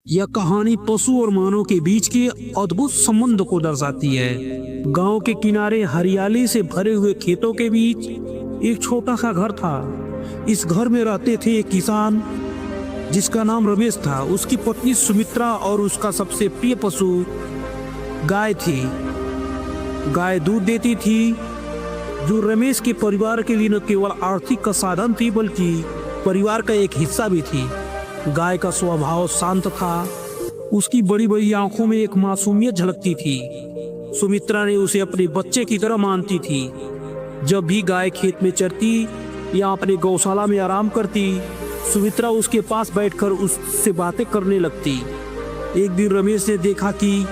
यह कहानी पशु और मानव के बीच के अद्भुत संबंध को दर्शाती है। गांव के किनारे हरियाली से भरे हुए खेतों के बीच एक छोटा सा घर था। इस घर में रहते थे एक किसान जिसका नाम रमेश था। उसकी पत्नी सुमित्रा और उसका सबसे प्रिय पशु गाय थी। गाय दूध देती थी जो रमेश के परिवार के लिए न केवल आर्थिक का साधन थी बल्कि परिवार का एक हिस्सा भी थी। गाय का स्वभाव शांत था। उसकी बड़ी बड़ी आंखों में एक मासूमियत झलकती थी। सुमित्रा ने उसे अपने बच्चे की तरह मानती थी। जब भी गाय खेत में चरती या अपने गौशाला में आराम करती, सुमित्रा उसके पास बैठकर उससे बातें करने लगती। एक दिन रमेश ने देखा कि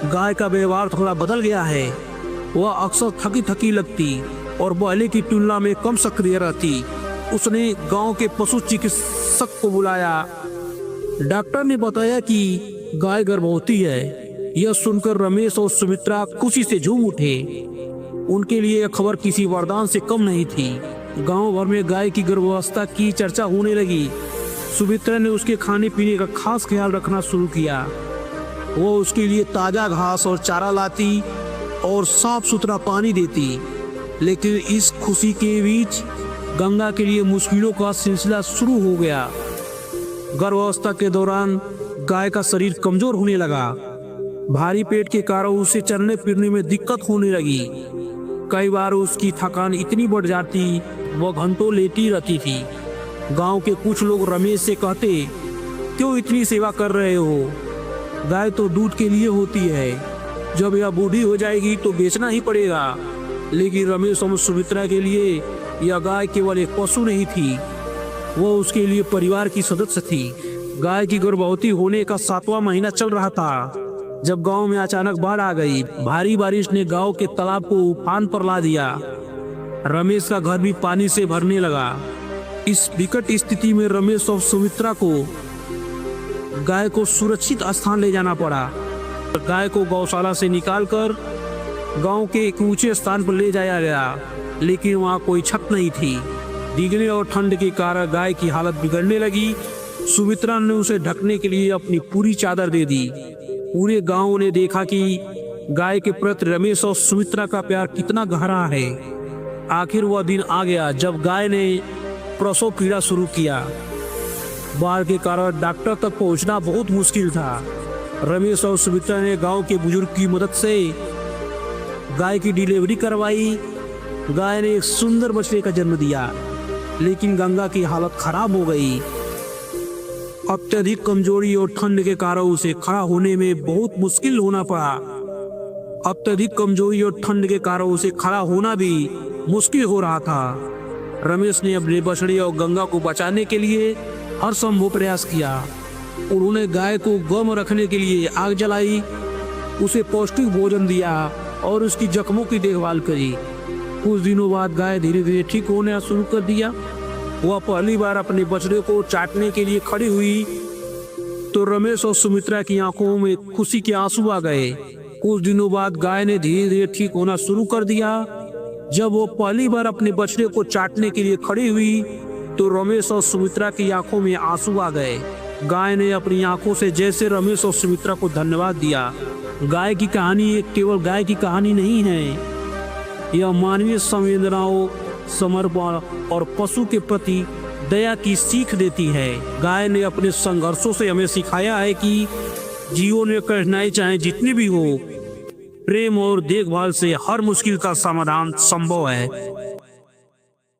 गाय का व्यवहार थोड़ा बदल गया है। वह अक्सर थकी थकी लगती और पहले की तुलना में कम सक्रिय रहती। उसने गांव के पशु चिकित्सक को बुलाया। डॉक्टर ने बताया कि गाय गर्भवती है। यह सुनकर रमेश और सुमित्रा खुशी से झूम उठे। उनके लिए यह खबर किसी वरदान से कम नहीं थी। गांव भर में गाय की गर्भावस्था की चर्चा होने लगी। सुमित्रा ने उसके खाने पीने का खास ख्याल रखना शुरू किया। वो उसके लिए ताजा घास और चारा लाती और साफ सुथरा पानी देती। लेकिन इस खुशी के बीच गंगा के लिए मुश्किलों का सिलसिला शुरू हो गया। गर्भावस्था के दौरान गाय का शरीर कमजोर होने लगा। भारी पेट के कारण उसे चलने फिरने में दिक्कत होने लगी। कई बार उसकी थकान इतनी बढ़ जाती वह घंटों लेटी रहती थी। गांव के कुछ लोग रमेश से कहते, क्यों इतनी सेवा कर रहे हो? गाय तो दूध के लिए होती है। जब यह बूढ़ी हो जाएगी तो बेचना ही पड़ेगा। लेकिन रमेश और सुमित्रा के लिए यह गाय केवल एक पशु नहीं थी, वो उसके लिए परिवार की सदस्य थी। गाय की गर्भवती होने का 7वां महीना चल रहा था जब गांव में अचानक बाढ़ आ गई। भारी बारिश ने गांव के तालाब को उफान पर ला दिया। रमेश का घर भी पानी से भरने लगा। इस विकट स्थिति में रमेश और सुमित्रा को गाय को सुरक्षित स्थान ले जाना पड़ा। गाय को गौशाला से निकालकर गांव के एक ऊंचे स्थान पर ले जाया गया, लेकिन वहां कोई छत नहीं थी। भीगने और ठंड के कारण गाय की हालत बिगड़ने लगी। सुमित्रा ने उसे ढकने के लिए अपनी पूरी चादर दे दी। पूरे गांव ने देखा कि गाय के प्रति रमेश और सुमित्रा का प्यार कितना गहरा है। आखिर वह दिन आ गया जब गाय ने प्रसव पीड़ा शुरू किया। बाढ़ के कारण डॉक्टर तक पहुंचना बहुत मुश्किल था। रमेश और सुमित्रा ने गांव के बुजुर्ग की मदद से गाय की डिलीवरी करवाई। गाय ने एक सुंदर बछड़े का जन्म दिया, लेकिन गंगा की हालत खराब हो गई। अत्यधिक कमजोरी और ठंड के कारण उसे खड़ा होने में बहुत मुश्किल होना पड़ा। अत्यधिक कमजोरी और ठंड के कारण उसे खड़ा होना भी मुश्किल हो रहा था। रमेश ने अपने बछड़े और गंगा को बचाने के लिए हर संभव प्रयास किया। उन्होंने गाय को गर्म रखने के लिए आग जलाई, उसे पौष्टिक भोजन दिया और उसकी जख्मों की देखभाल करी। कुछ दिनों बाद गाय धीरे धीरे ठीक होना शुरू कर दिया। वह पहली बार अपने बछड़े को चाटने के लिए खड़ी हुई तो रमेश और सुमित्रा की आंखों में खुशी के आंसू आ गए। कुछ दिनों बाद गाय ने धीरे धीरे ठीक होना शुरू कर दिया। जब वो पहली बार अपने बछड़े को चाटने के लिए खड़ी हुई तो रमेश और सुमित्रा की आंखों में आंसू आ गए। गाय ने अपनी आंखों से जैसे रमेश और सुमित्रा को धन्यवाद दिया। गाय की कहानी एक केवल गाय की कहानी नहीं है, यह मानवीय संवेदनाओं, समर्पण और पशु के प्रति दया की सीख देती है। गाय ने अपने संघर्षों से हमें सिखाया है कि जीवन में कठिनाई चाहे जितनी भी हो, प्रेम और देखभाल से हर मुश्किल का समाधान संभव है।